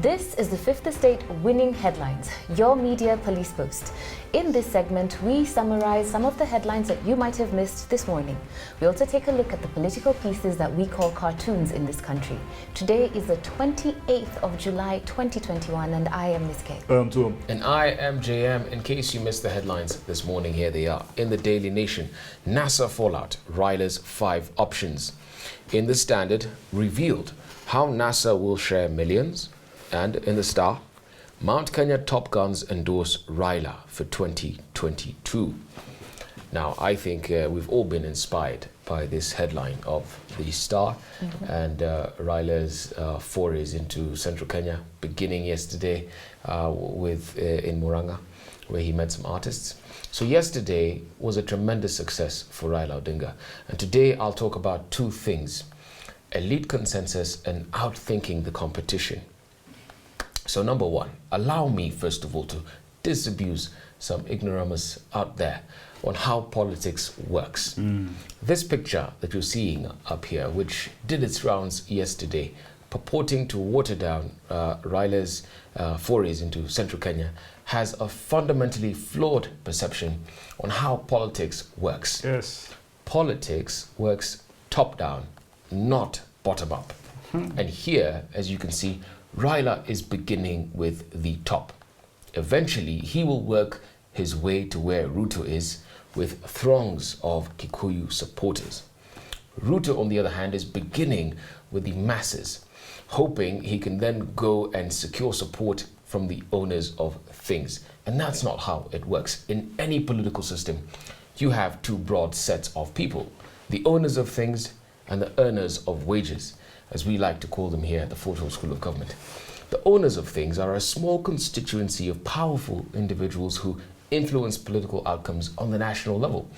This is the Fifth Estate Winning Headlines, your media police post. In this segment, we summarize some of the headlines that you might have missed this morning. We also take a look at the political pieces that we call cartoons in this country. Today is the 28th of July 2021, and I am Ms. K. And I am JM. In case you missed the headlines this morning, here they are. In the Daily Nation, NASA fallout, Ryla's 5 options. In the Standard, revealed how NASA will share millions. And in the Star, Mount Kenya Top Guns endorse Ryla for 2022. Now, I think we've all been inspired by this headline of the Star and Ryla's forays into central Kenya, beginning yesterday in Murang'a, where he met some artists. So yesterday was a tremendous success for Raila Odinga. And today I'll talk about 2 things: elite consensus and outthinking the competition. So number 1, allow me first of all to disabuse some ignoramus out there on how politics works. This picture that you're seeing up here, which did its rounds yesterday, purporting to water down Ryla's forays into central Kenya, has a fundamentally flawed perception on how politics works. Yes. Politics works top down, not bottom up. And here, as you can see, Ryla is beginning with the top. Eventually, he will work his way to where RUTO is, with throngs of Kikuyu supporters. RUTO, on the other hand, is beginning with the masses, hoping he can then go and secure support from the owners of things. And that's not how it works. In any political system, you have 2 broad sets of people: the owners of things and the earners of wages, as we like to call them here at the Fort Hall School of Government. The owners of things are a small constituency of powerful individuals who influence political outcomes on the national level.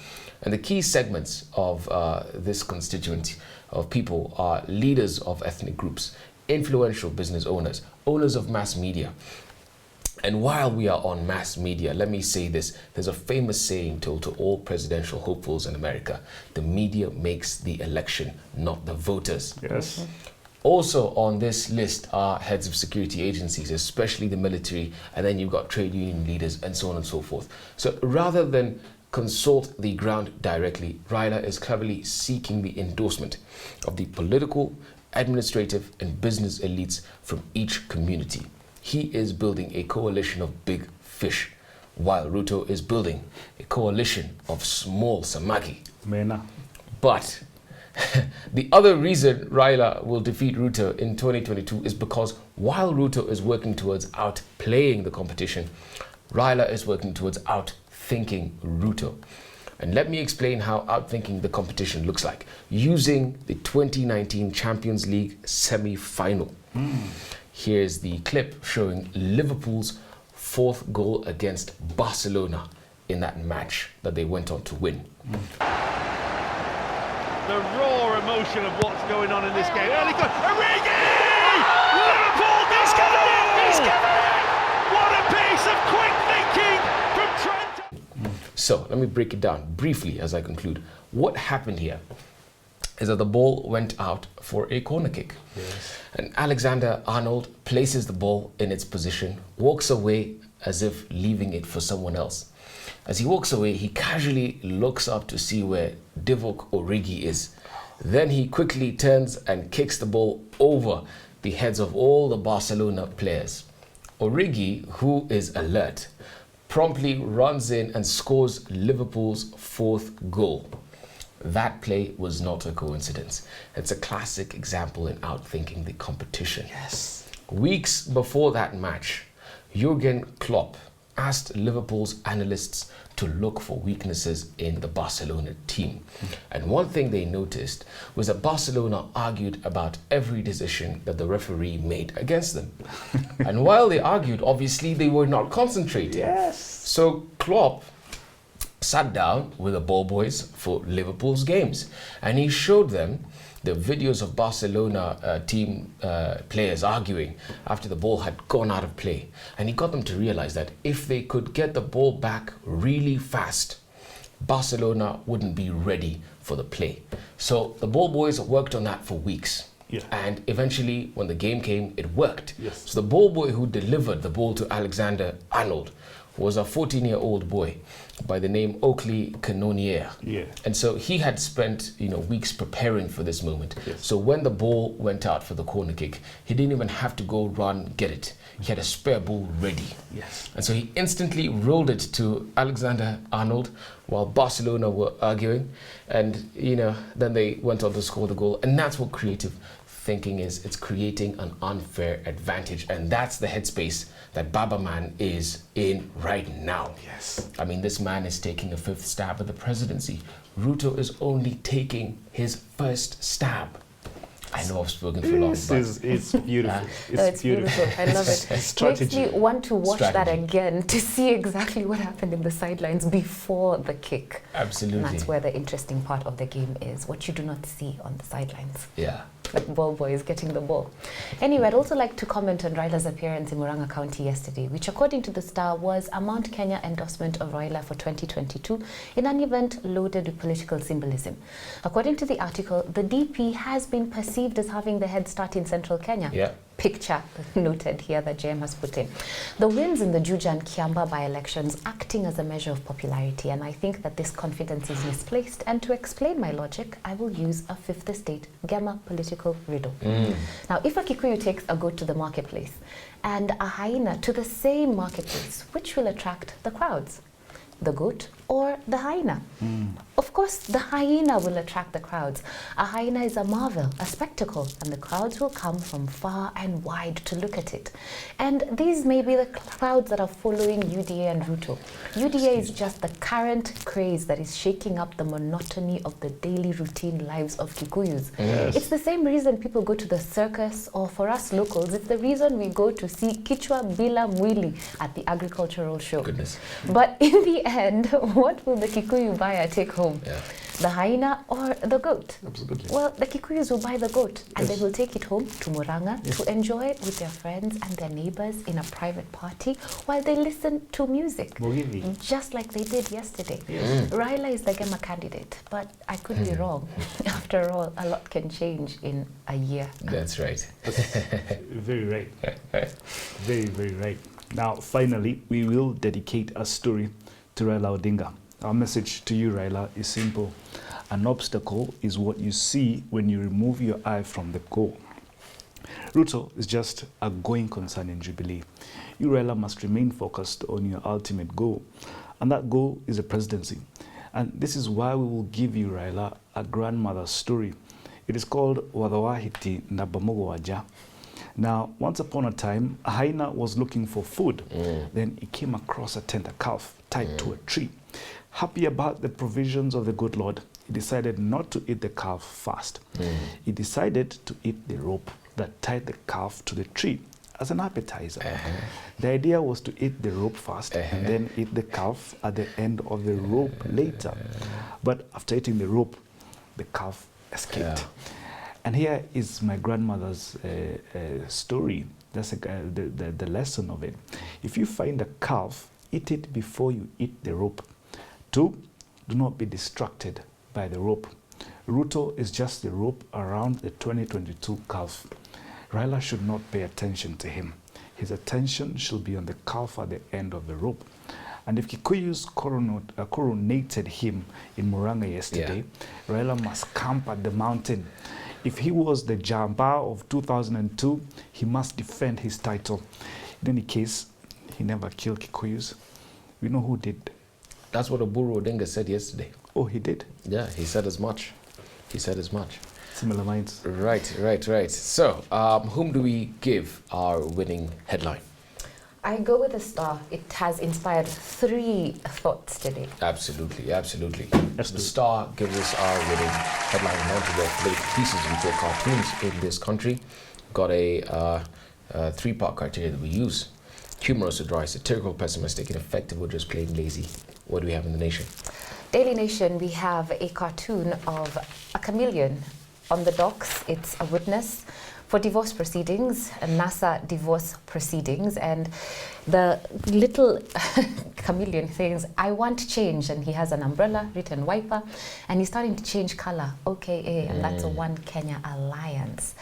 And the key segments of this constituency of people are leaders of ethnic groups, influential business owners, owners of mass media. And while we are on mass media, let me say this. There's a famous saying told to all presidential hopefuls in America: the media makes the election, not the voters. Yes. Also on this list are heads of security agencies, especially the military, and then you've got trade union leaders and so on and so forth. So rather than consult the ground directly, Ryla is cleverly seeking the endorsement of the political, administrative, and business elites from each community. He is building a coalition of big fish, while RUTO is building a coalition of small samaki. Mena. But the other reason Ryla will defeat RUTO in 2022 is because while RUTO is working towards outplaying the competition, Ryla is working towards outthinking RUTO. And let me explain how outthinking the competition looks like, using the 2019 Champions League semi-final. Here's the clip showing Liverpool's 4th goal against Barcelona in that match that they went on to win. The raw emotion of what's going on in this game. Early goal. Origi! Liverpool discovered it! Discovered it! What a piece of quick thinking from Trent. So let me break it down briefly as I conclude. What happened here is that the ball went out for a corner kick. Yes. And Alexander-Arnold places the ball in its position, walks away as if leaving it for someone else. As he walks away, he casually looks up to see where Divock Origi is. Then he quickly turns and kicks the ball over the heads of all the Barcelona players. Origi, who is alert, promptly runs in and scores Liverpool's 4th goal. That play was not a coincidence. It's a classic example in outthinking the competition. Yes. Weeks before that match, Jurgen Klopp asked Liverpool's analysts to look for weaknesses in the Barcelona team. And one thing they noticed was that Barcelona argued about every decision that the referee made against them. And while they argued, obviously they were not concentrating. Yes. So Klopp sat down with the ball boys for Liverpool's games, and he showed them the videos of Barcelona team players arguing after the ball had gone out of play. And he got them to realize that if they could get the ball back really fast, Barcelona wouldn't be ready for the play. So the ball boys worked on that for weeks. Yeah. And eventually, when the game came, it worked. Yes. So the ball boy who delivered the ball to Alexander-Arnold was a 14-year-old boy by the name Oakley Cannonier. Yeah. And so he had spent, weeks preparing for this moment. Yes. So when the ball went out for the corner kick, he didn't even have to go run, get it. He had a spare ball ready. Yes. And so he instantly rolled it to Alexander-Arnold while Barcelona were arguing. And, then they went on to score the goal. And that's what creative thinking is. It's creating an unfair advantage. And that's the headspace that Baba Man is in right now. Yes. I mean, this man is taking a 5th stab at the presidency. RUTO is only taking his 1st stab. I know I've spoken for long, but It's beautiful. It's beautiful. I love it. Strategy. Makes me want to watch that Strategy. again to see exactly what happened in the sidelines before the kick. absolutely. And that's where the interesting part of the game is, what you do not see on the sidelines. Yeah. Like ball boy is getting the ball. Anyway, I'd also like to comment on Raila's appearance in Murang'a County yesterday, which according to the Star was a Mount Kenya endorsement of Raila for 2022 in an event loaded with political symbolism. According to the article, the DP has been perceived as having the head start in central Kenya. Yeah. Picture noted here that JM has put in. The wins in the Juja and Kiamba by-elections acting as a measure of popularity, and I think that this confidence is misplaced, and to explain my logic, I will use a fifth estate Gema political riddle. Now, if a Kikuyu takes a goat to the marketplace and a hyena to the same marketplace, which will attract the crowds? The goat or the hyena? Of course, the hyena will attract the crowds. A hyena is a marvel, a spectacle, and the crowds will come from far and wide to look at it. And these may be the crowds that are following UDA and RUTO. UDA is just the current craze that is shaking up the monotony of the daily routine lives of Kikuyus. Yes. It's the same reason people go to the circus, or for us locals, it's the reason we go to see Kichwa Bila Mwili at the agricultural show. Goodness. But in the end, what will the Kikuyu buyer take home? Yeah. The hyena or the goat? Absolutely. Well, the Kikuyus will buy the goat and they will take it home to Murang'a to enjoy it with their friends and their neighbors in a private party while they listen to music. Mogithi. Just like they did yesterday. Yes. Raila is the Gema candidate, but I could be wrong. After all, a lot can change in a year. That's right. Very right. Very, very right. Now, finally, we will dedicate a story to Raila Odinga. Our message to you, Raila, is simple. An obstacle is what you see when you remove your eye from the goal. RUTO is just a going concern in Jubilee. You, Raila, must remain focused on your ultimate goal, and that goal is the presidency. And this is why we will give you, Raila, a grandmother's story. It is called Wadawahiti Nabamogo Waja. Now, once upon a time, a hyena was looking for food. Then he came across a tender calf tied to a tree. Happy about the provisions of the good Lord, he decided not to eat the calf first. He decided to eat the rope that tied the calf to the tree as an appetizer. The idea was to eat the rope first and then eat the calf at the end of the rope later. But after eating the rope, the calf escaped. And here is my grandmother's story. That's the lesson of it. If you find a calf, eat it before you eat the rope. 2, do not be distracted by the rope. RUTO is just the rope around the 2022 calf. Raila should not pay attention to him. His attention should be on the calf at the end of the rope. And if Kikuyus coronated him in Murang'a yesterday, Raila must camp at the mountain. If he was the Jamba of 2002, he must defend his title. In any case, he never killed Kikuyus. We know who did. That's what Oburu Odinga said yesterday. Oh, he did? Yeah, he said as much. He said as much. Similar minds. Right. So, whom do we give our winning headline? I go with the Star. It has inspired 3 thoughts today. Absolutely. The Star gives us our winning headline. One of the latest pieces we call cartoons in this country. Got a 3-part criteria that we use. Humorous or dry, satirical, pessimistic, ineffective, or just plain lazy. What do we have in the Nation? Daily Nation, we have a cartoon of a chameleon. On the docks, it's a witness, for divorce proceedings, NASA divorce proceedings, and the little chameleon things, I want change, and he has an umbrella written wiper, and he's starting to change color, OKA, and that's a One Kenya Alliance.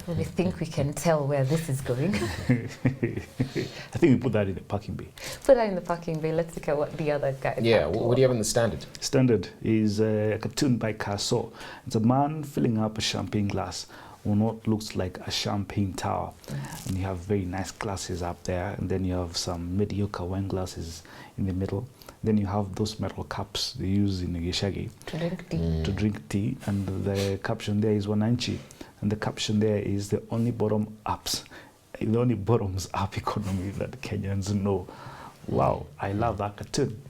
We think we can tell where this is going. I think we put that in the parking bay. Put that in the parking bay. Let's look at what the other guy. Yeah, what do you have in the Standard? Standard is a cartoon by Casso. It's a man filling up a champagne glass on what looks like a champagne tower. And you have very nice glasses up there, and then you have some mediocre wine glasses in the middle. Then you have those metal cups they use in Gishagi To drink tea. to drink tea, and the caption there is Wananchi, and the caption there is the only bottoms up economy that Kenyans know. Wow, I love that cartoon.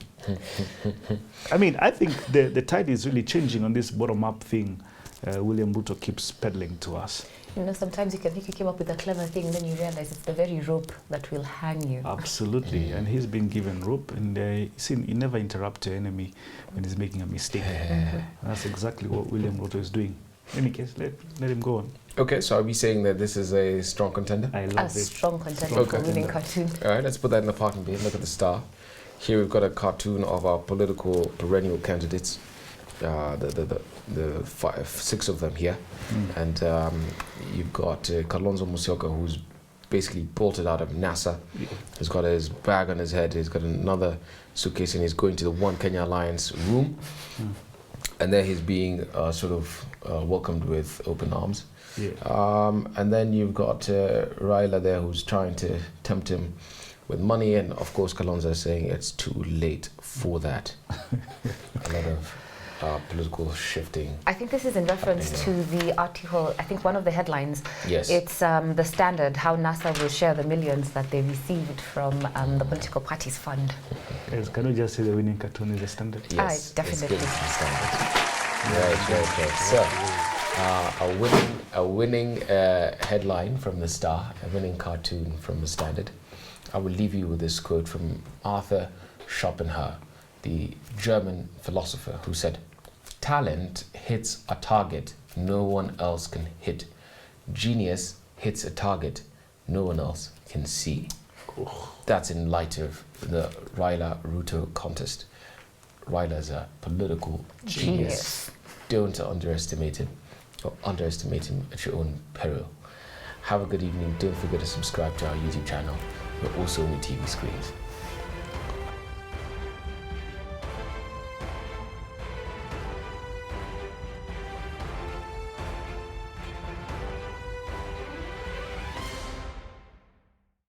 I mean, I think the tide is really changing on this bottom-up thing. William RUTO keeps peddling to us. You know, sometimes you can think you came up with a clever thing, then you realize it's the very rope that will hang you. Absolutely, and he's been given rope, and you never interrupt your enemy when he's making a mistake. That's exactly what William RUTO is doing. In any case, let him go on. Okay, so are we saying that this is a strong contender? I A love it. strong contender for winning cartoon. All right, let's put that in the parking bay. Look at the Star. Here we've got a cartoon of our political perennial candidates. The six of them here, and you've got Kalonzo Musyoka, who's basically bolted out of NASA. He's got his bag on his head. He's got another suitcase, and he's going to the One Kenya Alliance room. And there he's being welcomed with open arms. Yeah. And then you've got Raila there, who's trying to tempt him with money, and of course Kalonzo is saying it's too late for that. A lot of political shifting. I think this is in reference to the article, I think one of the headlines. Yes. It's the Standard, how NASA will share the millions that they received from the political parties fund. Yes, can we just say the winning cartoon is the Standard? Yes, definitely. it's good. It's standard. Right. So, a winning headline from the Star, a winning cartoon from the Standard. I will leave you with this quote from Arthur Schopenhauer, the German philosopher, who said, "Talent hits a target no one else can hit. Genius hits a target no one else can see." That's in light of the Raila RUTO contest. Raila's a political genius. Don't underestimate him, or underestimate him at your own peril. Have a good evening. Don't forget to subscribe to our YouTube channel. We're also on your TV screens.